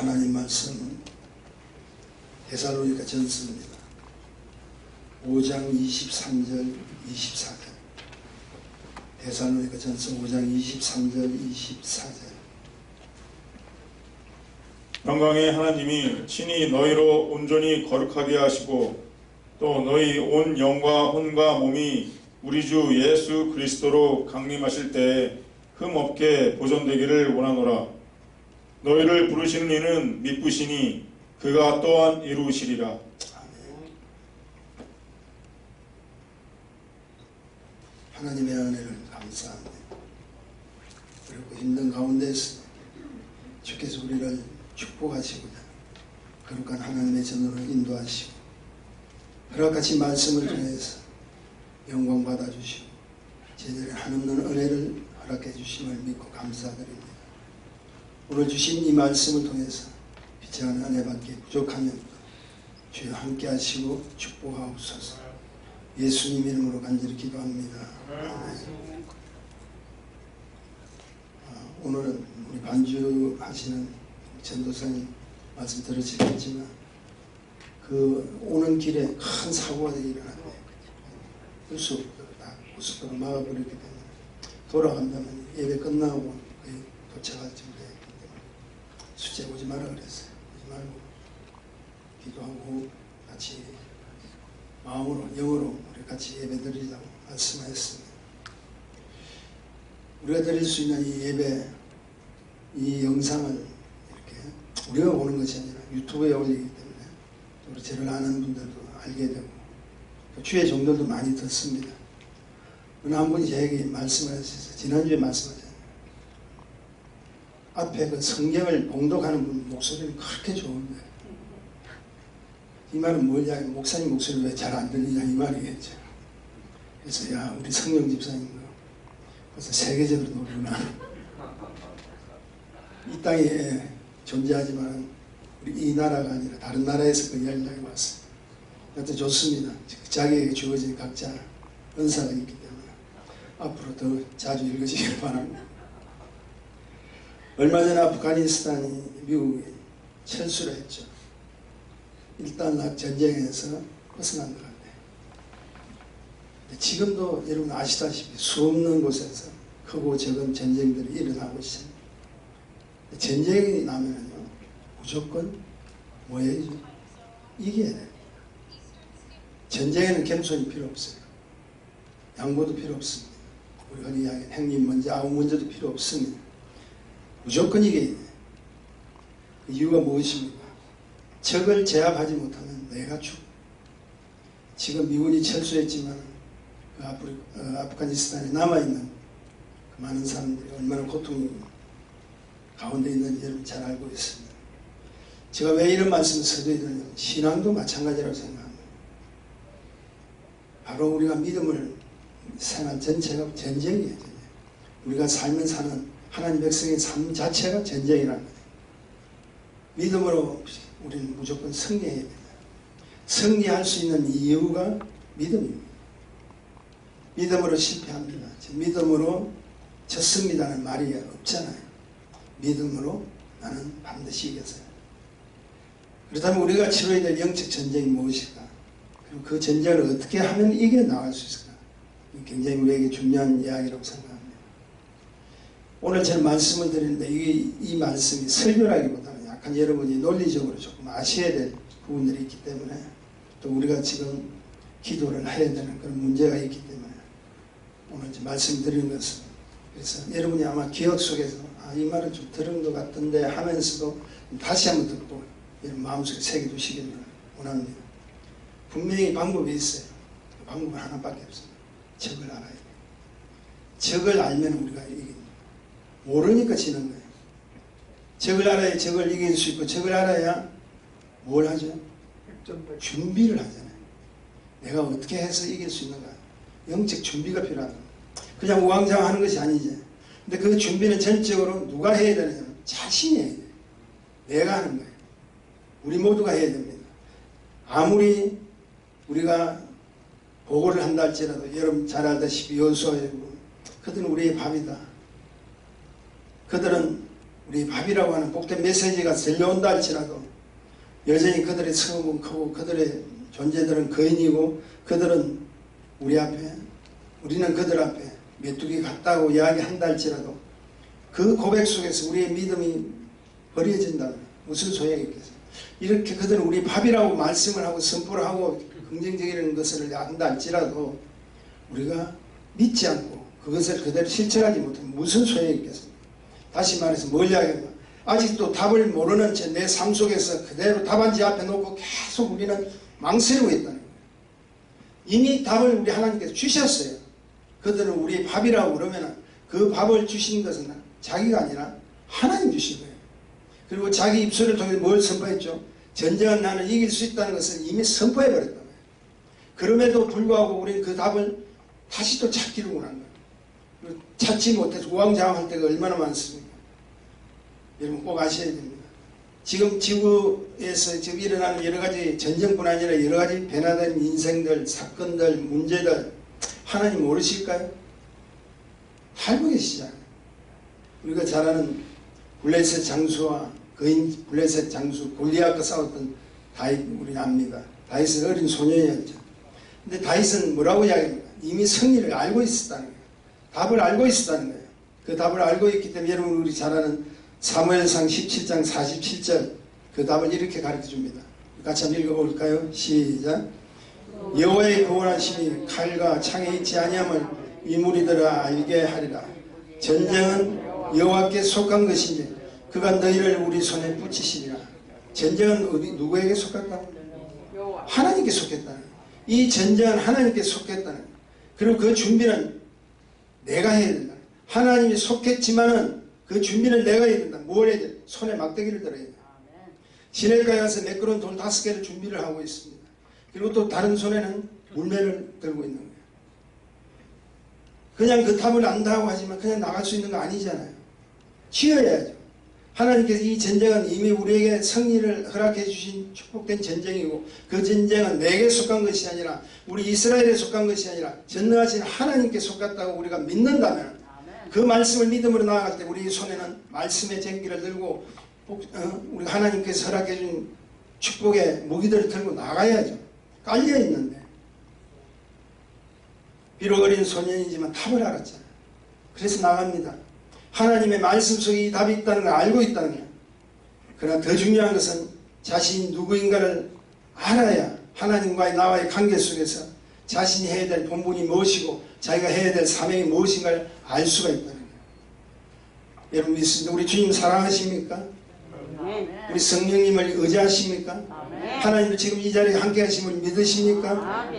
하나님 말씀은 데살로니가 전서입니다. 5장 23절 24절. 데살로니가 전서 5장 23절 24절. 영광의 하나님이 친히 너희로 온전히 거룩하게 하시고 또 너희 온 영과 혼과 몸이 우리 주 예수 그리스도로 강림하실 때에 흠없게 보존되기를 원하노라. 너희를 부르시는 이는 미쁘시니 그가 또한 이루시리라. 아멘. 하나님의 은혜를 감사합니다. 그리고 힘든 가운데서 주께서 우리를 축복하시고자 거룩한 하나님의 전으로 인도하시고 허락같이 말씀을 통해서 영광 받아주시고 제대로 한없는 은혜를 허락해 주심을 믿고 감사드립니다. 오늘 주신 이 말씀을 통해서 비천한 은혜밖에 부족하면 주여 함께 하시고 축복하옵소서. 예수님 이름으로 간절히 기도합니다. 아멘. 오늘은 우리 반주하시는 전도사님 말씀 들으시겠지만 그 오는 길에 큰 사고가 일어났네요. 벌써 다 고속도로 막아버렸기 때문에 돌아간다면 예배 끝나고 거의 도착할 쯤 되기 때문에 수제 오지 마라 그랬어요. 오지 말고 기도하고 같이 마음으로 영으로 우리 같이 예배 드리자고 말씀하셨습니다. 우리가 드릴 수 있는 이 예배, 이 영상을 이렇게 우리가 보는 것이 아니라 유튜브에 올리기 때문에 우리 저를 아는 분들도 알게 되고 주의 종들도 많이 듣습니다. 어느 한 분이 저에게 말씀을 하셨어요. 지난주에 말씀하셨어요. 앞에 그 성경을 봉독하는 분 목소리는 그렇게 좋은데 이 말은 뭐냐, 목사님 목소리 왜 잘 안 들리냐 이 말이겠죠. 그래서 야 우리 성령 집사님 벌써 세계적으로 노르구나. 이 땅에 존재하지만 우리 이 나라가 아니라 다른 나라에서 그 연락이 왔어요. 하여튼 좋습니다. 자기에게 주어진 각자 은사가 있기 때문에 앞으로 더 자주 읽으시길 바랍니다. 얼마 전에 아프가니스탄이 미국에 철수를 했죠. 일단락 전쟁에서 벗어난 것 같아요. 지금도 여러분 아시다시피 수없는 곳에서 크고 적은 전쟁들이 일어나고 있습니다. 전쟁이 나면은요 무조건 뭐예요? 이겨야 돼요. 전쟁에는 겸손이 필요 없어요. 양보도 필요 없습니다. 우리가 이야기한 행님 먼저 아우 먼저도 필요 없습니다. 무조건 이겨야 돼요. 그 이유가 무엇입니까? 적을 제압하지 못하면 내가 죽고 지금 미군이 철수했지만 그 아프가니스탄에 남아있는 그 많은 사람들이 얼마나 고통 가운데 있는지 여러분 잘 알고 있습니다. 제가 왜 이런 말씀을 서두에 드리냐면 신앙도 마찬가지라고 생각합니다. 바로 우리가 믿음을 생활 전체가 전쟁이에요. 우리가 살면 사는 하나님 백성의 삶 자체가 전쟁이라는 거예요. 믿음으로 우리는 무조건 승리해야 됩니다. 승리할 수 있는 이유가 믿음입니다. 믿음으로 실패합니다. 믿음으로 졌습니다는 말이 없잖아요. 믿음으로 나는 반드시 이겼어요. 그렇다면 우리가 치러야 될 영적 전쟁이 무엇일까? 그리고 그 전쟁을 어떻게 하면 이겨나갈 수 있을까? 굉장히 우리에게 중요한 이야기라고 생각합니다. 오늘 저는 말씀을 드리는데 이 말씀이 설교라기보다는 약간 여러분이 논리적으로 조금 아셔야 될 부분들이 있기 때문에 또 우리가 지금 기도를 해야 되는 그런 문제가 있기 때문에 오늘 이제 말씀드리는 것은 그래서 여러분이 아마 기억 속에서 이 말을 좀 들은 것 같던데 하면서도 다시 한번 듣고 여러분 마음속에 새겨두시기를 원합니다. 분명히 방법이 있어요. 그 방법은 하나밖에 없습니다. 적을 알아야 돼요. 적을 알면 우리가 이깁니다. 모르니까 지는 거예요. 적을 알아야 적을 이길 수 있고 적을 알아야 뭘 하죠? 준비를 하잖아요. 내가 어떻게 해서 이길 수 있는가? 영적 준비가 필요하다. 그냥 우왕좌왕하는 것이 아니지. 근데 그 준비는 전적으로 누가 해야 되느냐? 자신이 해야 돼요. 내가 하는 거예요. 우리 모두가 해야 됩니다. 아무리 우리가 보고를 한다 할지라도 여러분 잘 알다시피 여호수아의 그들은 우리의 밥이다. 그들은 우리 밥이라고 하는 복된 메시지가 들려온다 할지라도 여전히 그들의 처음은 크고 그들의 존재들은 거인이고 그들은 우리 앞에, 우리는 그들 앞에 메뚜기 같다고 이야기한다 할지라도 그 고백 속에서 우리의 믿음이 버려진다면 무슨 소용이 있겠어요? 이렇게 그들은 우리 밥이라고 말씀을 하고 선포를 하고 긍정적인 것을 한다 할지라도 우리가 믿지 않고 그것을 그대로 실천하지 못하면 무슨 소용이 있겠습니까? 다시 말해서 뭘 이야기하면 아직도 답을 모르는 채 내 삶 속에서 그대로 답안지 앞에 놓고 계속 우리는 망설이고 있다는 거예요. 이미 답을 우리 하나님께서 주셨어요. 그들은 우리 밥이라고 그러면 그 밥을 주신 것은 자기가 아니라 하나님 주신 거예요. 그리고 자기 입술을 통해 뭘 선포했죠? 전쟁은 나는 이길 수 있다는 것을 이미 선포해버렸단 말이에요. 그럼에도 불구하고 우리는 그 답을 다시 또 찾기를 원한 거예요. 찾지 못해서 우왕좌왕할 때가 얼마나 많습니까? 여러분 꼭 아셔야 됩니다. 지금 지구에서 지금 일어나는 여러 가지 전쟁뿐 아니라 여러 가지 변화된 인생들, 사건들, 문제들 하나님 모르실까요? 알고 계시잖아요. 우리가 잘 아는 블레셋 장수와 거인 블레셋 장수 골리앗과 싸웠던 다윗 우리는 압니다. 다윗은 어린 소년이었죠. 근데 다윗은 뭐라고 이야기합니까? 이미 승리를 알고 있었다는 거예요. 답을 알고 있었다는 거예요. 그 답을 알고 있기 때문에 여러분 우리 잘 아는 사무엘상 17장 47절 그 답을 이렇게 가르쳐 줍니다. 같이 한번 읽어볼까요? 시작. 여호와의 구원하심이 칼과 창에 있지 아니함을 이 무리들아 알게 하리라. 전쟁은 여호와께 속한 것이니 그가 너희를 우리 손에 붙이시리라. 전쟁은 누구에게 속했다고? 하나님께 속했다는 거예요. 이 전쟁은 하나님께 속했다는 거예요. 그리고 그 준비는 내가 해야 된다. 하나님이 속했지만은 그 준비는 내가 해야 된다. 뭘 해야 돼? 손에 막대기를 들어야 돼. 시내가에 가서 매끄러운 돌 5개를 준비를 하고 있습니다. 그리고 또 다른 손에는 물매를 들고 있는 거예요. 그냥 그 답을 안다고 하지만 그냥 나갈 수 있는 거 아니잖아요. 치어야죠. 하나님께서 이 전쟁은 이미 우리에게 승리를 허락해 주신 축복된 전쟁이고 그 전쟁은 내게 속한 것이 아니라 우리 이스라엘에 속한 것이 아니라 전능하신 하나님께 속았다고 우리가 믿는다면 그 말씀을 믿음으로 나아갈 때 우리 손에는 말씀의 쟁기를 들고 우리 하나님께서 허락해 준 축복의 무기들을 들고 나가야죠. 깔려 있는데 비록 어린 소년이지만 답을 알았잖아요. 그래서 나갑니다. 하나님의 말씀 속에 이 답이 있다는 걸 알고 있다는 거예요. 그러나 더 중요한 것은 자신이 누구인가를 알아야 하나님과의 나와의 관계 속에서 자신이 해야 될 본분이 무엇이고 자기가 해야 될 사명이 무엇인가를 알 수가 있다는 거예요. 여러분 믿습니다. 우리 주님 사랑하십니까? 우리 성령님을 의지하십니까? 하나님도 지금 이 자리에 함께 하심을 믿으십니까?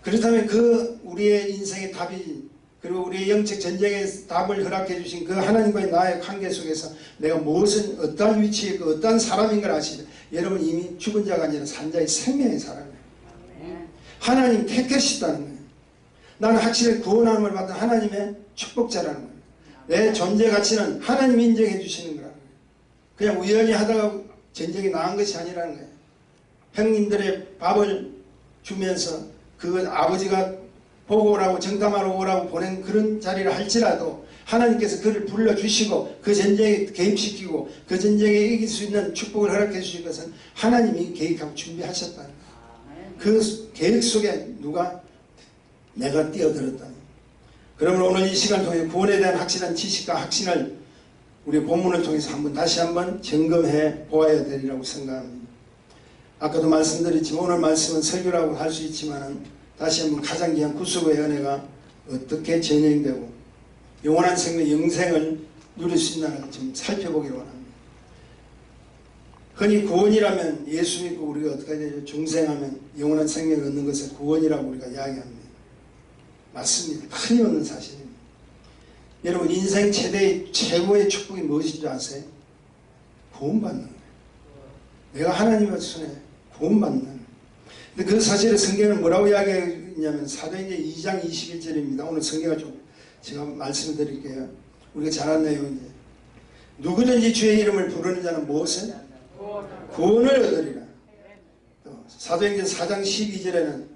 그렇다면 그 우리의 인생의 답이 그리고 우리의 영적 전쟁의 답을 허락해 주신 그 하나님과의 나의 관계 속에서 내가 무엇은 어떠한 위치에 있고 어떠한 사람인 걸 아시죠? 여러분 이미 죽은 자가 아니라 산 자의 생명의 사람이에요. 하나님 택하시다는 거예요. 나는 확실히 구원함을 받은 하나님의 축복자라는 거예요. 내 존재 가치는 하나님 인정해 주시는 거라는 거예요. 그냥 우연히 하다가 전쟁이 나은 것이 아니라는 거예요. 형님들의 밥을 주면서 그 아버지가 보고 오라고 정담하러 오라고 보낸 그런 자리를 할지라도 하나님께서 그를 불러주시고 그 전쟁에 개입시키고 그 전쟁에 이길 수 있는 축복을 허락해 주신 것은 하나님이 계획하고 준비하셨다는 거예요. 그 계획 속에 누가 내가 뛰어들었다니. 그러면 오늘 이 시간을 통해 구원에 대한 확실한 지식과 확신을 우리 본문을 통해서 다시 한번 점검해 보아야 되리라고 생각합니다. 아까도 말씀드렸지만 오늘 말씀은 설교라고 할 수 있지만 다시 한번 가장 귀한 구속의 은혜가 어떻게 진행되고 영원한 생명 영생을 누릴 수 있나를 좀 살펴보기를 원합니다. 흔히 구원이라면 예수 믿고 우리가 어떻게 되죠? 중생하면 영원한 생명을 얻는 것을 구원이라고 우리가 이야기합니다. 맞습니다. 흔히 얻는 사실입니다. 여러분 인생 최고의 축복이 무엇인 줄 아세요? 구원받는 거예요. 내가 하나님의 손에 구원받는. 근데 그 사실을 성경은 뭐라고 이야기하냐면 사도행전 2장 21절입니다. 오늘 성경을 좀 제가 말씀드릴게요. 우리가 잘 아는 내용인데 누구든지 주의 이름을 부르는 자는 무엇을? 구원을 얻으리라. 또 사도행전 4장 12절에는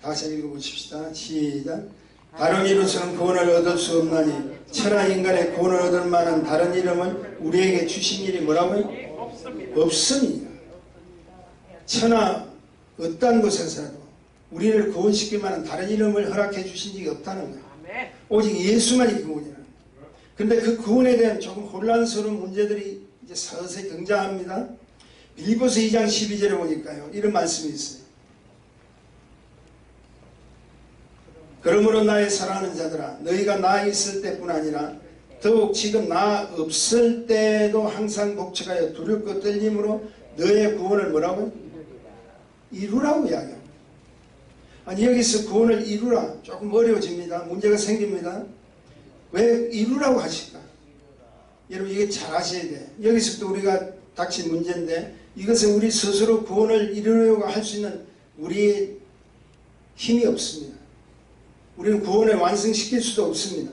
다 같이 읽어보십시다. 시작. 다른 이로서는 구원을 얻을 수 없나니 천하 인간의 구원을 얻을 만한 다른 이름은 우리에게 주신 일이 뭐라고요? 없습니다. 천하 어떤 곳에서라도 우리를 구원시킬 만한 다른 이름을 허락해 주신 적이 없다는 거예요. 오직 예수만이 구원이라는 거예요. 그런데 그 구원에 대한 조금 혼란스러운 문제들이 이제 서서히 등장합니다. 빌립보서 2장 12절에 보니까요, 이런 말씀이 있어요. 그러므로 나의 사랑하는 자들아, 너희가 나 있을 때뿐 아니라 더욱 지금 나 없을 때도 항상 복적하여 두렵고 떨림으로 너의 구원을 뭐라고요? 이루라고 이야기합니다. 아니, 여기서 구원을 이루라 조금 어려워집니다. 문제가 생깁니다. 왜 이루라고 하실까? 여러분, 이게 잘 아셔야 돼. 여기서부터 우리가 닥친 문제인데, 이것은 우리 스스로 구원을 이루려고 할 수 있는 우리의 힘이 없습니다. 우리는 구원을 완성시킬 수도 없습니다.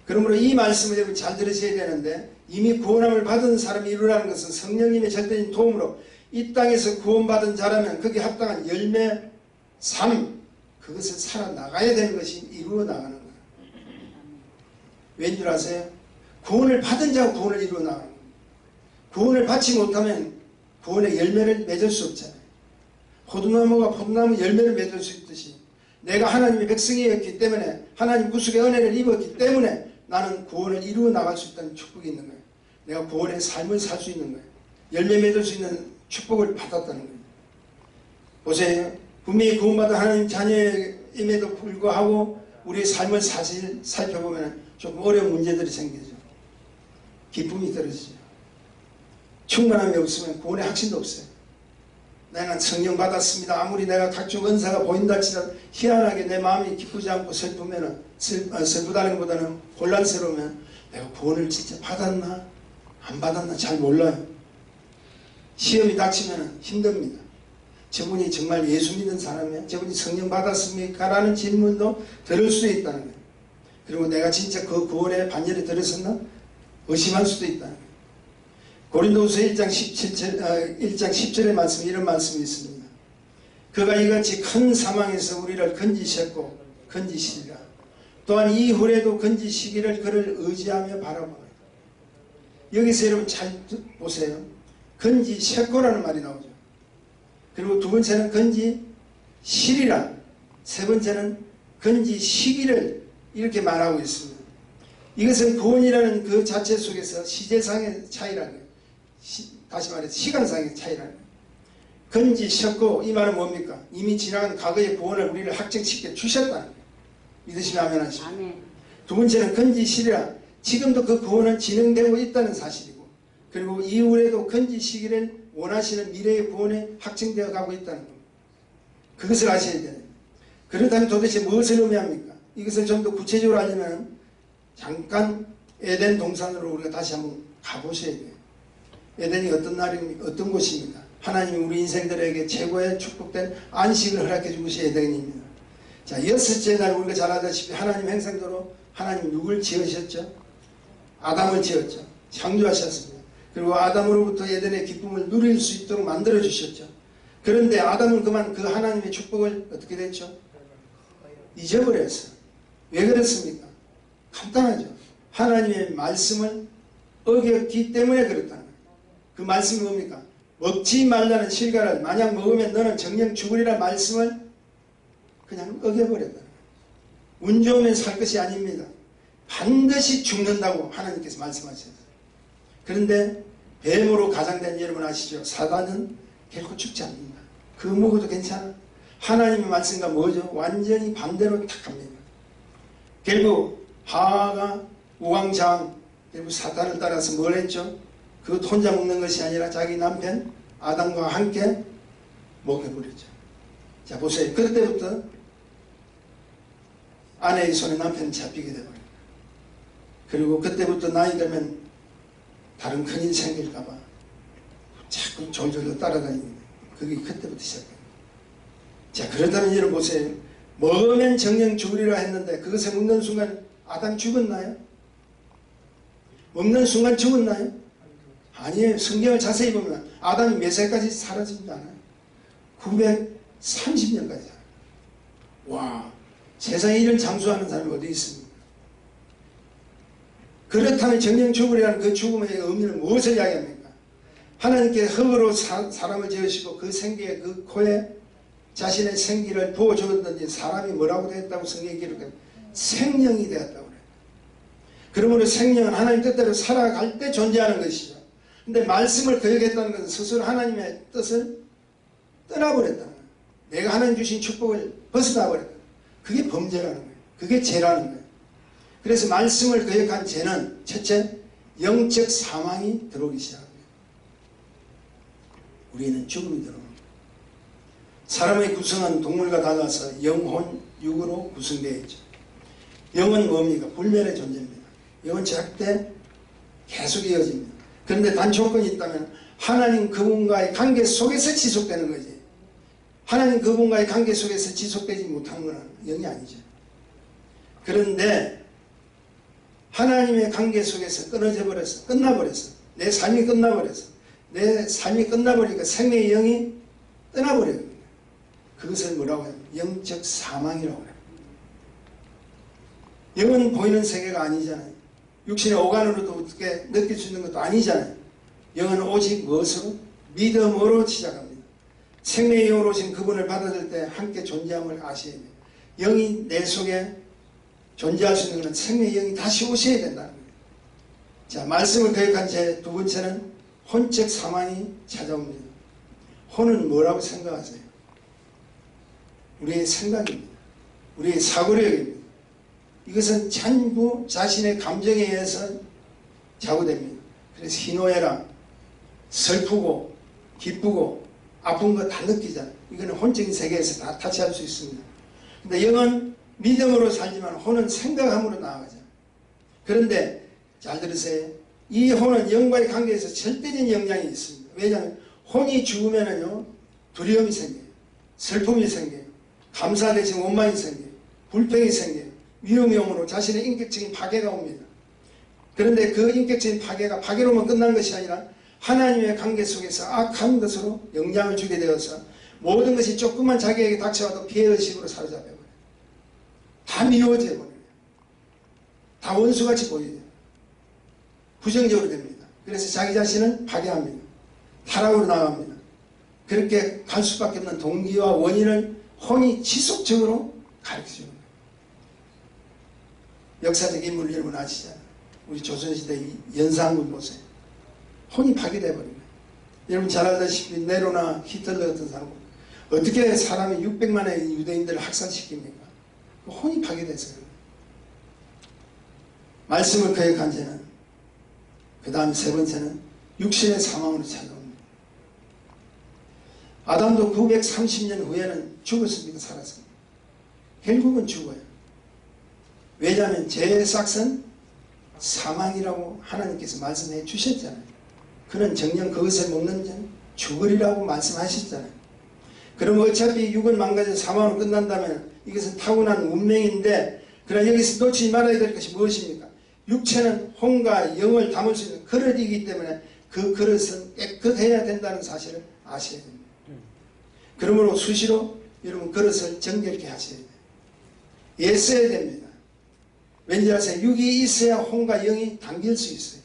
그러므로 이 말씀을 여러분 잘 들으셔야 되는데, 이미 구원함을 받은 사람이 이루라는 것은 성령님의 절대적인 도움으로 이 땅에서 구원받은 자라면 거기에 합당한 열매, 삶, 그것을 살아나가야 되는 것이 이루어 나가는 거예요. 왠 줄 아세요? 구원을 받은 자가 구원을 이루어 나가는 거예요. 구원을 받지 못하면 구원의 열매를 맺을 수 없잖아요. 포도나무가 포도나무 열매를 맺을 수 있듯이 내가 하나님의 백성이었기 때문에, 하나님 구속의 은혜를 입었기 때문에 나는 구원을 이루어 나갈 수 있다는 축복이 있는 거예요. 내가 구원의 삶을 살 수 있는 거예요. 열매 맺을 수 있는 축복을 받았다는 거예요. 보세요. 분명히 구원받은 하나님 자녀임에도 불구하고 우리의 삶을 사실 살펴보면 조금 어려운 문제들이 생기죠. 기쁨이 떨어지죠. 충만함이 없으면 구원의 확신도 없어요. 나는 성령 받았습니다. 아무리 내가 각종 은사가 보인다 할지라도 희한하게 내 마음이 기쁘지 않고 슬프다는 것보다는 혼란스러우면 내가 구원을 진짜 받았나 안 받았나 잘 몰라요. 시험이 닥치면 힘듭니다. 저분이 정말 예수 믿는 사람이야? 저분이 성령 받았습니까? 라는 질문도 들을 수 있다는 거예요. 그리고 내가 진짜 그 구원의 반열에 들어섰나? 의심할 수도 있다는 거예요. 고린도후서 1장 10절의 말씀에 이런 말씀이 있습니다. 그가 이같이 큰 사망에서 우리를 건지셨고 건지시리라. 또한 이후에도 건지시기를 그를 의지하며 바라보라. 여기서 여러분 잘 보세요. 건지셨고라는 말이 나오죠. 그리고 두 번째는 건지시리라. 세 번째는 건지시기를 이렇게 말하고 있습니다. 이것은 구원이라는 그 자체 속에서 시제상의 차이라는 거예요. 다시 말해서 시간상의 차이라는 거예요. 건지셨고, 이 말은 뭡니까? 이미 지나간 과거의 구원을 우리를 확정시켜 주셨다는 거예요. 믿으시면 아멘 하십시오. 두 번째는 건지시리라. 지금도 그 구원은 진행되고 있다는 사실이고, 그리고 이후에도 건지시기를 원하시는 미래의 구원에 확정되어 가고 있다는 겁니다. 그것을 아셔야 돼요. 그렇다면 도대체 무엇을 의미합니까? 이것을 좀 더 구체적으로 알려면 잠깐 에덴 동산으로 우리가 다시 한번 가보셔야 돼요. 에덴이 어떤 곳입니까? 하나님이 우리 인생들에게 최고의 축복된 안식을 허락해 준 것이 에덴입니다. 자, 여섯째 날 우리가 잘 알다시피 하나님 행상대로 하나님 누굴 지으셨죠? 아담을 지었죠. 창조하셨습니다. 그리고 아담으로부터 에덴의 기쁨을 누릴 수 있도록 만들어 주셨죠. 그런데 아담은 그만 그 하나님의 축복을 어떻게 됐죠? 잊어버렸어요. 왜 그렇습니까? 간단하죠. 하나님의 말씀을 어겼기 때문에 그렇다는 거예요. 그 말씀이 뭡니까? 먹지 말라는 실과를 만약 먹으면 너는 정령 죽으리라는 말씀을 그냥 어겨버렸다는 거예요. 운 좋으면 살 것이 아닙니다. 반드시 죽는다고 하나님께서 말씀하셨어요. 그런데 뱀으로 가장된 여러분 아시죠? 사단은 결코 죽지 않는다. 그거 먹어도 괜찮아. 하나님의 말씀과 뭐죠? 완전히 반대로 탁 갑니다. 결국 하와가 우왕좌왕 결국 사탄을 따라서 뭘 했죠? 그것 혼자 먹는 것이 아니라 자기 남편 아담과 함께 먹여버렸죠. 자, 보세요. 그때부터 아내의 손에 남편이 잡히게 되버려요. 그리고 그때부터 나이 들면 다른 큰일 생길까봐 자꾸 졸졸 따라다닙니다. 그게 그때부터 시작해요. 자, 그렇다면 여러분 보세요. 먹으면 정령 죽으리라 했는데 그것을 먹는 순간 아담 죽었나요? 먹는 순간 죽었나요? 아니에요. 성경을 자세히 보면 아담이 몇 살까지 살아지지 않아요? 930년까지 살아요. 와, 세상에 이런 장수하는 사람이 어디 있습니까? 그렇다면 정령 죽으리라는 그 죽음의 의미는 무엇을 이야기합니까? 하나님께서 흙으로 사람을 지으시고 그 생기에 그 코에 자신의 생기를 부어주었던지 사람이 뭐라고 되었다고 성경에 기록해요? 생명이 되었다고 그래요. 그러므로 생명은 하나님 뜻대로 살아갈 때 존재하는 것이죠. 근데 말씀을 거역했다는 것은 스스로 하나님의 뜻을 떠나버렸다는 거예요. 내가 하나님 주신 축복을 벗어나 버렸다. 그게 범죄라는 거예요. 그게 죄라는 거예요. 그래서 말씀을 거역한 죄는 첫째, 영적 사망이 들어오기 시작합니다. 우리는 죽음이 들어옵니다. 사람의 구성은 동물과 달라서 영혼, 육으로 구성되어 있죠. 영은 뭡니까? 불멸의 존재입니다. 영은 절대 계속 이어집니다. 그런데 단 조건이 있다면 하나님 그분과의 관계 속에서 지속되는 거지. 하나님 그분과의 관계 속에서 지속되지 못한 건 영이 아니죠. 그런데 하나님의 관계 속에서 끊어져 버려서 끝나버려서 내 삶이 끝나버려서 내 삶이 끝나버리니까 생명의 영이 떠나버려요. 그것을 뭐라고 해요? 영적 사망이라고 해요. 영은 보이는 세계가 아니잖아요. 육신의 오간으로도 어떻게 느낄 수 있는 것도 아니잖아요. 영은 오직 무엇으로? 믿음으로 시작합니다. 생명의 영으로 오신 그분을 받아들일 때 함께 존재함을 아셔야 돼요. 영이 내 속에 존재할 수 있는 것은 생명의 영이 다시 오셔야 된다는 거예요. 자, 말씀을 거역한 제 두 번째는 혼적 사망이 찾아옵니다. 혼은 뭐라고 생각하세요? 우리의 생각입니다. 우리의 사고력입니다. 이것은 전부 자신의 감정에 의해서 좌우됩니다. 그래서 희노애락, 슬프고 기쁘고 아픈 거 다 느끼잖아요. 이거는 혼적인 세계에서 다 타치할 수 있습니다. 근데 영은 믿음으로 살지만 혼은 생각함으로 나아가죠. 그런데 잘 들으세요. 이 혼은 영과의 관계에서 절대적인 영향이 있습니다. 왜냐하면 혼이 죽으면은요 두려움이 생겨요. 슬픔이 생겨요. 감사 대신 원망이 생겨요. 불평이 생겨요. 위험이 오므로 자신의 인격적인 파괴가 옵니다. 그런데 그 인격적인 파괴가 파괴로만 끝난 것이 아니라 하나님의 관계 속에서 악한 것으로 영향을 주게 되어서 모든 것이 조금만 자기에게 닥쳐와도 피해의식으로 사로잡혀버려요. 다 미워져 버려요. 다 원수같이 보여요. 부정적으로 됩니다. 그래서 자기 자신을 파괴합니다. 타락으로 나갑니다. 그렇게 갈 수밖에 없는 동기와 원인을 혼이 지속적으로 가르쳐주는 거예요. 역사적 인물을 여러분 아시잖아요. 우리 조선시대 연산군 보세요. 혼이 파괴되어 버린 거예요. 여러분 잘 알다시피 네로나 히틀러 같은 사람 어떻게 사람이 600만의 유대인들을 학살시킵니까? 혼이 파괴돼서 그래요. 말씀을 거역한 죄는 그 다음 세 번째는 육신의 사망으로 찾아옵니다. 아담도 930년 후에는 죽었습니다. 살았습니다. 결국은 죽어요. 왜냐하면 죄의 싹은 사망이라고 하나님께서 말씀해 주셨잖아요. 그는 정녕 그것을 먹는 자는 죽으리라고 말씀하셨잖아요. 그럼 어차피 육은 망가져 사망으로 끝난다면 이것은 타고난 운명인데 그러나 여기서 놓치지 말아야 될 것이 무엇입니까? 육체는 혼과 영을 담을 수 있는 그릇이기 때문에 그 그릇은 깨끗해야 된다는 사실을 아셔야 됩니다. 그러므로 수시로 여러분 그릇을 정결케 하셔야 돼요. 애써야 됩니다. 왠지 아세요? 육이 있어야 혼과 영이 당길 수 있어요.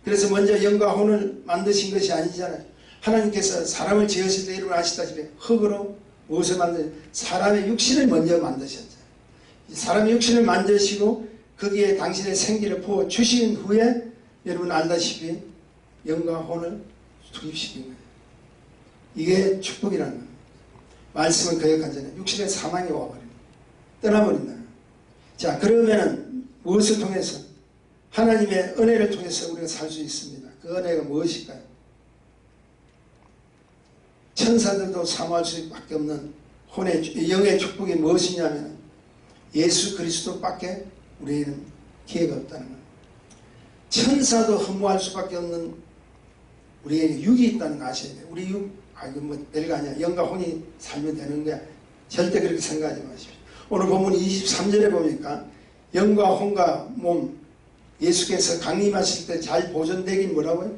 그래서 먼저 영과 혼을 만드신 것이 아니잖아요. 하나님께서 사람을 지으실 때 여러분 아시다시피 흙으로 무엇을 만드셨어요? 사람의 육신을 먼저 만드셨죠. 사람의 육신을 만드시고 거기에 당신의 생기를 부어 주신 후에 여러분 알다시피 영과 혼을 투입시킨 거예요. 이게 축복이라는 겁니다. 말씀을 거역한 자는 육신의 사망이 와버립니다. 떠나버린다. 자, 그러면은 무엇을 통해서? 하나님의 은혜를 통해서 우리가 살 수 있습니다. 그 은혜가 무엇일까요? 천사들도 사모할 수밖에 없는 영의 축복이 무엇이냐면 예수 그리스도밖에 우리에게는 기회가 없다는 거예요. 천사도 허무할 수밖에 없는 우리에게 육이 있다는 거 아셔야 돼요. 우리 육, 이거 뭐 별거 아니야. 영과 혼이 살면 되는 거야. 절대 그렇게 생각하지 마십시오. 오늘 본문 23절에 보니까 영과 혼과 몸, 예수께서 강림하실 때 잘 보존되길 뭐라고요?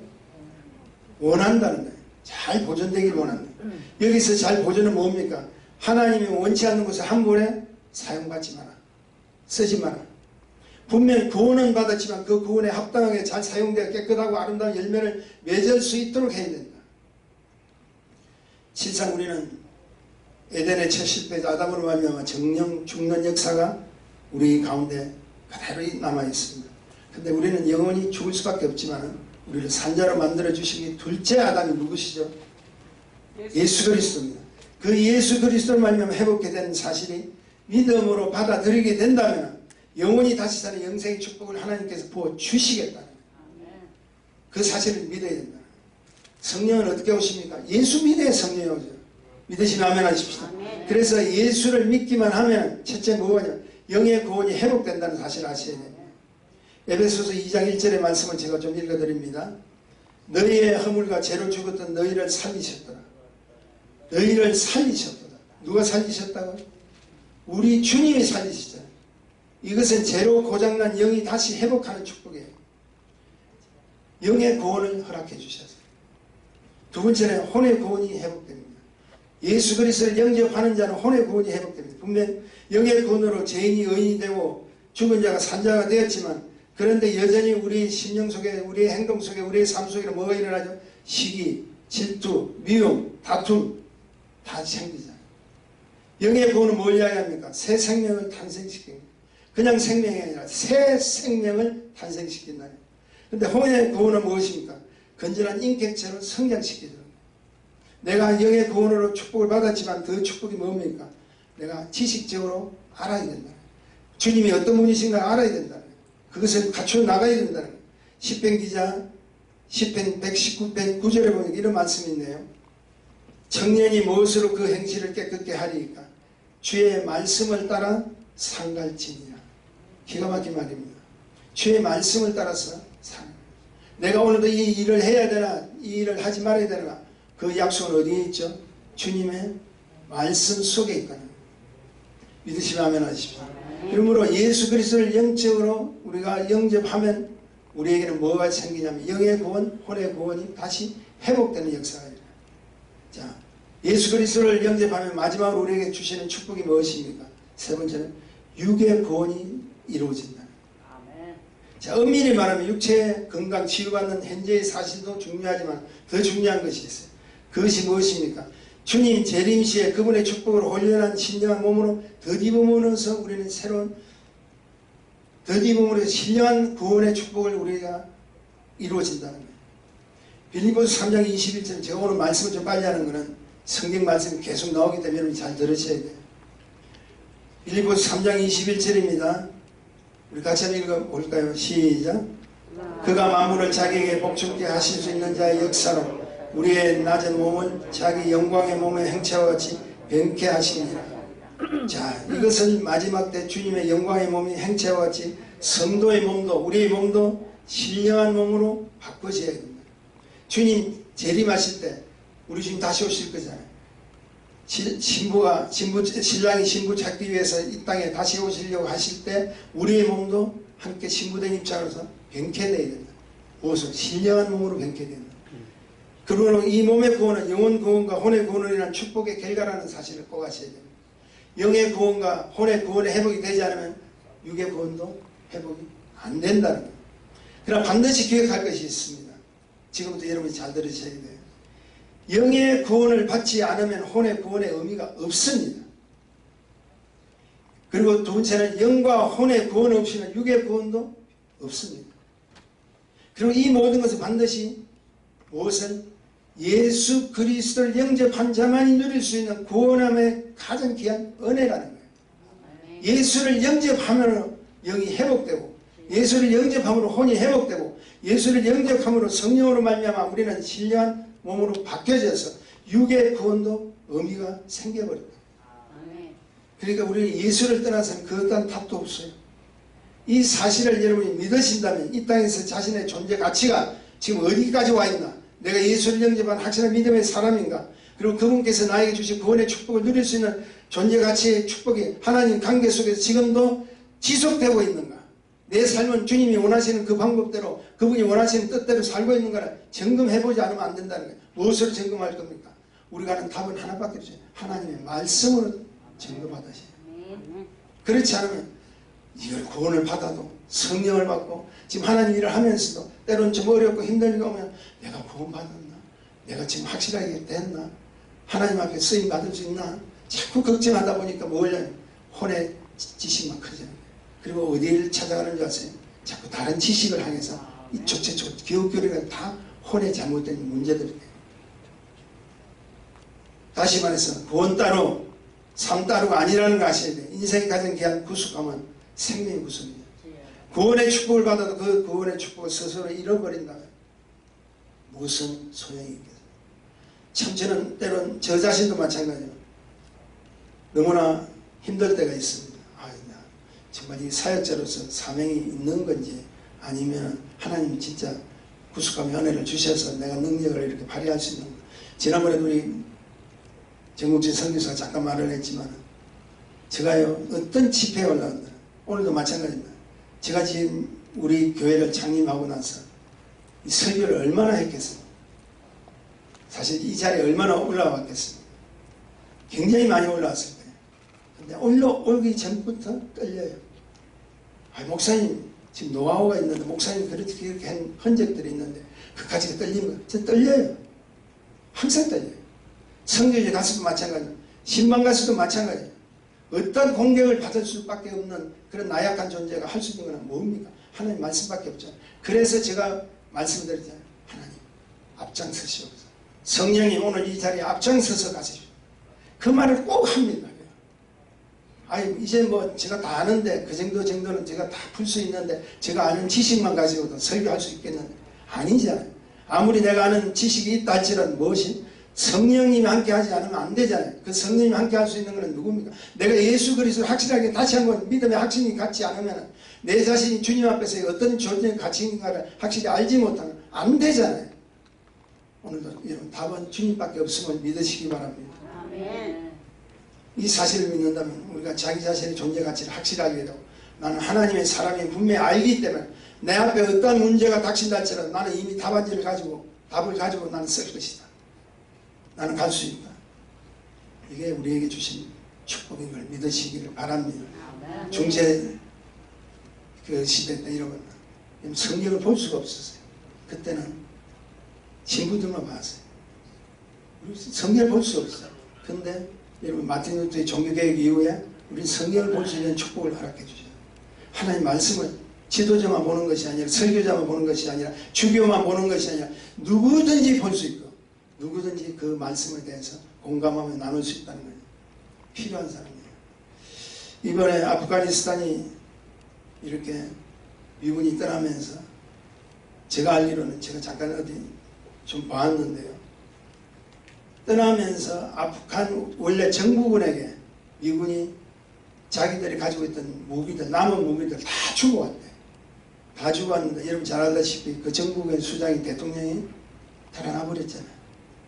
원한다는 거예요. 잘 보존되길 원한다. 여기서 잘 보존은 뭡니까? 하나님이 원치 않는 것을 한 번에 사용받지 마라. 쓰지 마라. 분명 구원은 받았지만 그 구원에 합당하게 잘 사용되어 깨끗하고 아름다운 열매를 맺을 수 있도록 해야 된다. 실상 우리는 에덴의 첫 실패자 아담으로 말미암아 정령 죽는 역사가 우리 가운데 그대로 남아 있습니다. 근데 우리는 영원히 죽을 수밖에 없지만 우리를 산자로 만들어 주시기 둘째 아담이 누구시죠? 예수 그리스도입니다. 그 예수 그리스도를 말미암아 회복게 된 사실이 믿음으로 받아들이게 된다면 영원히 다시 사는 영생의 축복을 하나님께서 부어 주시겠다는 그 사실을 믿어야 된다. 성령은 어떻게 오십니까? 예수 믿어야 성령이 오죠. 믿으시면 아멘 하십시오. 그래서 예수를 믿기만 하면 첫째 뭐냐? 영의 구원이 회복된다는 사실을 아셔야 됩니다. 에베소서 2장 1절의 말씀을 제가 좀 읽어드립니다. 너희의 허물과 죄로 죽었던 너희를 살리셨더라. 너희를 살리셨더라. 누가 살리셨다고? 우리 주님이 살리시잖아요. 이것은 죄로 고장난 영이 다시 회복하는 축복이에요. 영의 구원을 허락해 주셨어요. 두 번째는 혼의 구원이 회복됩니다. 예수 그리스도를 영접하는 자는 혼의 구원이 회복됩니다. 분명 영의 구원으로 죄인이 의인이 되고 죽은 자가 산자가 되었지만 그런데 여전히 우리 심령 속에 우리의 행동 속에 우리의 삶 속에 뭐가 일어나죠? 시기, 질투, 미움, 다툼 다 생기잖아요. 영의 구원은 뭘 이야기합니까? 새 생명을 탄생시킵니다. 그냥 생명이 아니라 새 생명을 탄생시킨다. 그런데 혼의 구원은 무엇입니까? 건전한 인격체로 성장시키죠. 내가 영의 구원으로 축복을 받았지만 그 축복이 뭡니까? 내가 지식적으로 알아야 된다. 주님이 어떤 분이신가 알아야 된다. 그것을 갖추어 나가야 된다. 시편 기자 시편 119편 9절에 보면 이런 말씀이 있네요. 청년이 무엇으로 그 행실을 깨끗게 하리이까? 주의 말씀을 따라 상갈지니라. 기가 막힌 말입니다. 주의 말씀을 따라서 상. 내가 오늘도 이 일을 해야 되나 이 일을 하지 말아야 되나 그 약속은 어디에 있죠? 주님의 말씀 속에 있거든. 믿으시면 아멘 하십시오. 그러므로 예수 그리스도를 영적으로 우리가 영접하면 우리에게는 뭐가 생기냐면 영의 구원, 혼의 구원이 다시 회복되는 역사가 일어나요. 자, 예수 그리스도를 영접하면 마지막으로 우리에게 주시는 축복이 무엇입니까? 세 번째는 육의 구원이 이루어진다. 자, 엄밀히 말하면 육체의 건강 치유받는 현재의 사실도 중요하지만 더 중요한 것이 있어요. 그것이 무엇입니까? 주님 재림시에 그분의 축복으로 훈련한 신령한 몸으로 덧입음으로써 우리는 새로운 덧입음으로 신령한 구원의 축복을 우리가 이루어진다는 거예요. 빌립보서 3장 21절 제가 오늘 말씀을 좀 빨리 하는 것은 성경 말씀이 계속 나오기 때문에 여러분 잘 들으셔야 돼요. 빌립보서 3장 21절입니다. 우리 같이 한번 읽어볼까요? 시작. 그가 만물을 자기에게 복종케 하실 수 있는 자의 역사로 우리의 낮은 몸은 자기 영광의 몸의 행체와 같이 변케 하시니라. 자, 이것은 마지막 때 주님의 영광의 몸이 행체와 같이 성도의 몸도 우리의 몸도 신령한 몸으로 바꿔져야 됩니다. 주님 재림하실 때 우리 주님 다시 오실 거잖아요. 신랑이 신부 찾기 위해서 이 땅에 다시 오시려고 하실 때 우리의 몸도 함께 신부된 입장으로서 변케되어야 된다. 무엇을? 신령한 몸으로 변케된다. 그러므로 이 몸의 구원은 영혼 구원과 혼의 구원이라는 축복의 결과라는 사실을 꼭 아셔야 됩니다. 영의 구원과 혼의 구원의 회복이 되지 않으면 육의 구원도 회복이 안 된다는 거예요. 그러나 반드시 기억할 것이 있습니다. 지금부터 여러분이 잘 들으셔야 돼요. 영의 구원을 받지 않으면 혼의 구원의 의미가 없습니다. 그리고 두 번째는 영과 혼의 구원 없이는 육의 구원도 없습니다. 그리고 이 모든 것은 반드시 무엇은 예수 그리스도를 영접한 자만이 누릴 수 있는 구원함의 가장 귀한 은혜라는 거예요. 예수를 영접하면 영이 회복되고 예수를 영접함으로 혼이 회복되고 예수를 영접함으로 성령으로 말미암아 우리는 신령한 몸으로 바뀌어져서 육의 구원도 의미가 생겨버린다. 그러니까 우리는 예수를 떠나서는 그 어떤 탑도 없어요. 이 사실을 여러분이 믿으신다면 이 땅에서 자신의 존재 가치가 지금 어디까지 와 있나? 내가 예수를 영접한 확실한 믿음의 사람인가? 그리고 그분께서 나에게 주신 구원의 축복을 누릴 수 있는 존재 가치의 축복이 하나님 관계 속에서 지금도 지속되고 있는가? 내 삶은 주님이 원하시는 그 방법대로 그분이 원하시는 뜻대로 살고 있는가를 점검해보지 않으면 안 된다는 거예요. 무엇으로 점검할 겁니까? 우리가 하는 답은 하나밖에 없어요. 하나님의 말씀으로 점검하다시. 그렇지 않으면 이걸 구원을 받아도 성령을 받고 지금 하나님 일을 하면서도 때로는 좀 어렵고 힘든 일이 오면 내가 구원받았나? 내가 지금 확실하게 됐나? 하나님 앞에 쓰임 받을 수 있나? 자꾸 걱정하다 보니까 뭐냐? 혼의 지식만 커지는 거예요. 그리고 어디를 찾아가는지 아세요? 자꾸 다른 지식을 향해서 이 조체조 기웃거리가 다 혼의 잘못된 문제들이에요. 다시 말해서 구원 따로 삶 따로가 아니라는 거 아셔야 돼요. 인생이 가장 귀한 구속함은 생명의 구속입니다. 구원의 축복을 받아도 그 구원의 축복을 스스로 잃어버린다면 무슨 소용이 있겠어요? 참 저는 때론 저 자신도 마찬가지예요. 너무나 힘들 때가 있습니다. 정말 이 사역자로서 사명이 있는 건지 아니면 하나님이 진짜 구속함의 은혜를 주셔서 내가 능력을 이렇게 발휘할 수 있는 거. 지난번에도 우리 정국진 선교사가 잠깐 말을 했지만 제가요 어떤 집회에 올라간다. 오늘도 마찬가지입니다. 제가 지금 우리 교회를 창립하고 나서 이 설교를 얼마나 했겠습니까? 사실 이 자리에 얼마나 올라왔겠습니까? 굉장히 많이 올라왔을 거예요. 근데 올라오기 전부터 떨려요. 목사님 지금 노하우가 있는데 목사님 그렇게 한 흔적들이 있는데 그까지가 떨리는 거예요. 전 떨려요. 항상 떨려요. 성교제 가서도 마찬가지예요. 신방 가서도 마찬가지예요. 어떤 공격을 받을 수밖에 없는 그런 나약한 존재가 할 수 있는 건 뭡니까? 하나님 말씀밖에 없죠. 그래서 제가 말씀드렸잖아요. 하나님 앞장서시옵소서. 성령님 오늘 이 자리에 앞장서서 가십시오. 그 말을 꼭 합니다. 이제 뭐 제가 다 아는데 그 정도는 제가 다 풀 수 있는데 제가 아는 지식만 가지고도 설교할 수 있겠는데 아니잖아요. 아무리 내가 아는 지식이 있다 할지라도 무엇이 성령님이 함께 하지 않으면 안 되잖아요. 그 성령님이 함께 할 수 있는 것은 누굽니까? 내가 예수 그리스도를 확실하게 다시 한번 믿음의 확신이 갖지 않으면 내 자신이 주님 앞에서 어떤 존재의 가치인가를 확실히 알지 못하면 안 되잖아요. 오늘도 여러분 답은 주님밖에 없음을 믿으시기 바랍니다. 아멘. 이 사실을 믿는다면 우리가 자기 자신의 존재 가치를 확실하게 되고 나는 하나님의 사람이 분명히 알기 때문에 내 앞에 어떤 문제가 닥친다 할지라도 나는 이미 답을 가지고 나는 쓸 것이다. 나는 갈 수 있다. 이게 우리에게 주신 축복인 걸 믿으시기를 바랍니다. 중세 그 시대 때 이러면 성경을 볼 수가 없었어요. 그때는 신부들만 봤어요. 성경을 볼 수 없어요. 근데 여러분 마틴 루터의 종교개혁 이후에 우리 성경을 볼 수 있는 축복을 허락해 주셔요. 하나님 말씀을 지도자만 보는 것이 아니라 설교자만 보는 것이 아니라 주교만 보는 것이 아니라 누구든지 볼 수 있고 누구든지 그 말씀에 대해서 공감하며 나눌 수 있다는 거예요. 필요한 사람이에요. 이번에 아프가니스탄이 이렇게 미군이 떠나면서 제가 알기로는 제가 잠깐 어디 좀 봤는데요. 떠나면서 아프간 원래 정부군에게 미군이 자기들이 가지고 있던 무기들, 남은 무기들 다 주고 왔대. 다 주고 왔는데 여러분 잘 알다시피 그 정부군 수장이 대통령이 달아나 버렸잖아요.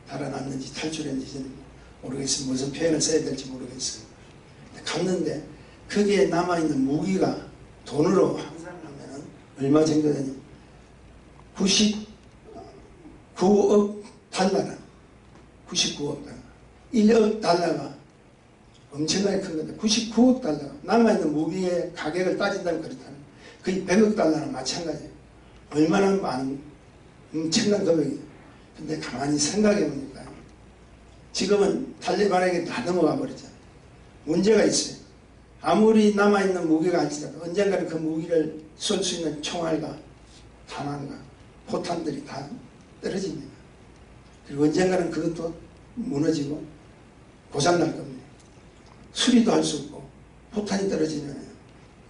달아났는지 탈출했는지 모르겠어요. 무슨 표현을 써야 될지 모르겠어요. 갔는데 거기에 남아있는 무기가 돈으로 환산하면 얼마 정도 되냐? 99억 달러라. 99억 달러. 1억 달러가 엄청나게 큰 건데 99억 달러가 남아있는 무기의 가격을 따진다면 그렇다는 거의 100억 달러랑 마찬가지예요. 얼마나 많은 엄청난 금액이에요. 근데 가만히 생각해 보니까 지금은 탈레반에게 다 넘어가 버렸잖아요. 문제가 있어요. 아무리 남아있는 무기가 할지라도 언젠가는 그 무기를 쏠 수 있는 총알과 탄환과 포탄들이 다 떨어집니다. 그리고 언젠가는 그것도 무너지고 고장날 겁니다. 수리도 할 수 없고 포탄이 떨어지면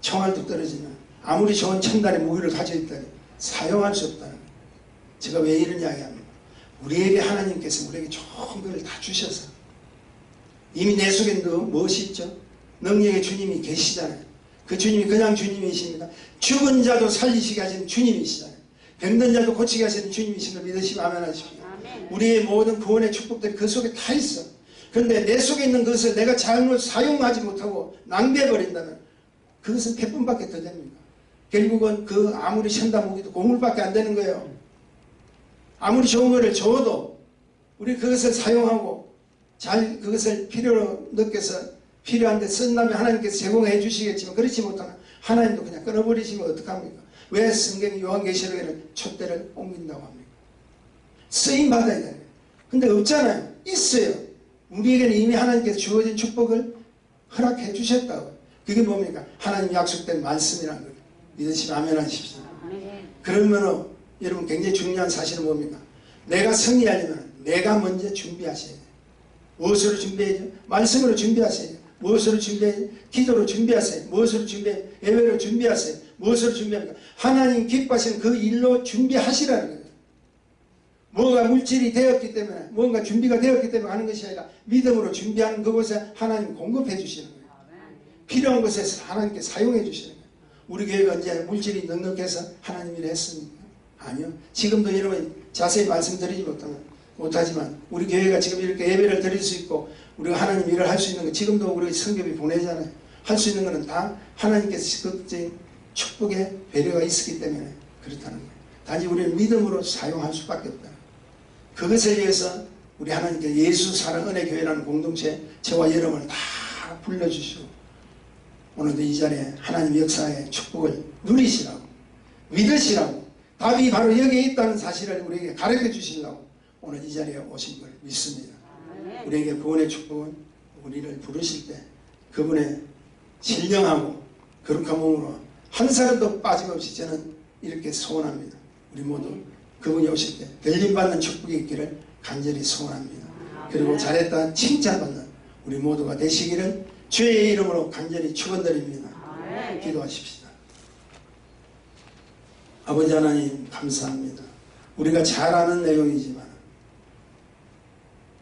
총알도 떨어지면 아무리 좋은 첨단의 무기를 가지고 있다니 사용할 수 없다는 거예요. 제가 왜 이런 이야기합니까? 우리에게 하나님께서 우리에게 좋은 것을 다 주셔서 이미 내 속에 무엇이 있죠? 능력의 주님이 계시잖아요. 그 주님이 그냥 주님이십니다. 죽은 자도 살리시게 하시는 주님이시잖아요. 병든 자도 고치게 하시는 주님이신 걸 믿으시면 아멘 하십시오. 우리의 모든 구원의 축복들이 그 속에 다 있어. 그런데 내 속에 있는 것을 내가 잘못 사용하지 못하고 낭비해버린다면 그것은 폐뿐밖에 더 됩니다. 결국은 그 아무리 첨단 무기도 고물밖에 안 되는 거예요. 아무리 좋은 것을 줘도 우리 그것을 사용하고 잘 그것을 필요로 느껴서 필요한데 쓴다면 하나님께서 제공해 주시겠지만 그렇지 못하면 하나님도 그냥 끊어버리시면 어떡합니까? 왜 성경 요한계시록에는 촛대를 옮긴다고 합니까? 쓰임 받아야 돼요. 근데 없잖아요. 있어요. 우리에게는 이미 하나님께서 주어진 축복을 허락해 주셨다고. 그게 뭡니까? 하나님 약속된 말씀이라는 거예요. 믿으시면 아멘 하십시오. 그러면 여러분 굉장히 중요한 사실은 뭡니까? 내가 승리하려면 내가 먼저 준비하셔야 돼요. 무엇으로 준비해야죠? 말씀으로 준비하세요. 무엇으로 준비해야죠? 기도로 준비하세요. 무엇으로 준비해요? 예배로 준비하세요. 무엇으로 준비합니까? 하나님 기뻐하시는 그 일로 준비하시라는 거예요. 뭐가 물질이 되었기 때문에 뭔가 준비가 되었기 때문에 하는 것이 아니라 믿음으로 준비하는 그곳에 하나님 공급해 주시는 거예요. 필요한 것에서 하나님께 사용해 주시는 거예요. 우리 교회가 언제 물질이 넉넉해서 하나님 일을 했습니까? 아니요. 지금도 여러분 자세히 말씀드리지 못하지만 우리 교회가 지금 이렇게 예배를 드릴 수 있고 우리가 하나님 일을 할 수 있는 거 지금도 우리 성경이 보내잖아요. 할 수 있는 것은 다 하나님께서 적극적인 축복의 배려가 있었기 때문에 그렇다는 거예요. 단지 우리는 믿음으로 사용할 수밖에 없다. 그것을 위해서 우리 하나님께 예수 사랑 은혜 교회라는 공동체 저와 여러분을 다 불러주시고 오늘도 이 자리에 하나님 역사의 축복을 누리시라고 믿으시라고 답이 바로 여기에 있다는 사실을 우리에게 가르쳐 주시려고 오늘 이 자리에 오신 걸 믿습니다. 우리에게 구원의 축복은 우리를 부르실 때 그분의 신령하고 거룩한 몸으로 한 사람도 빠짐없이 저는 이렇게 소원합니다. 우리 모두 그분이 오실 때 들림받는 축복이 있기를 간절히 소원합니다. 그리고 잘했다 칭찬받는 우리 모두가 되시기를 주의 이름으로 간절히 축원드립니다. 기도하십시다. 아버지 하나님 감사합니다. 우리가 잘 아는 내용이지만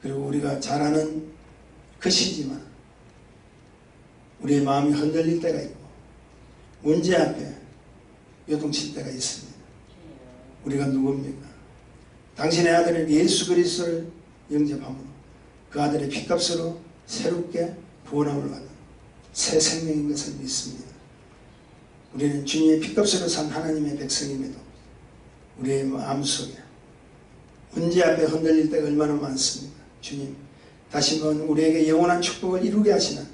그리고 우리가 잘 아는 것이지만 우리의 마음이 흔들릴 때가 있고 문제 앞에 요동칠 때가 있습니다. 우리가 누굽니까? 당신의 아들 예수 그리스도를 영접함으로 그 아들의 피값으로 새롭게 구원함을 받은 새 생명인 것을 믿습니다. 우리는 주님의 피값으로 산 하나님의 백성임에도 우리의 마음속에 문제 앞에 흔들릴 때가 얼마나 많습니까? 주님 다시 한번 우리에게 영원한 축복을 이루게 하시는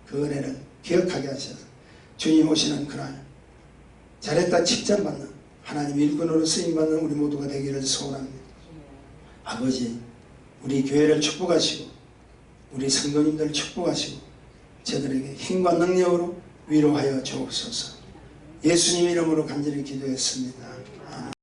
그 은혜를 기억하게 하셔서 주님 오시는 그날 잘했다 칭찬받는 하나님 일꾼으로 쓰임받는 우리 모두가 되기를 소원합니다. 아버지 우리 교회를 축복하시고 우리 성도님들을 축복하시고 저들에게 힘과 능력으로 위로하여 주옵소서. 예수님 이름으로 간절히 기도했습니다.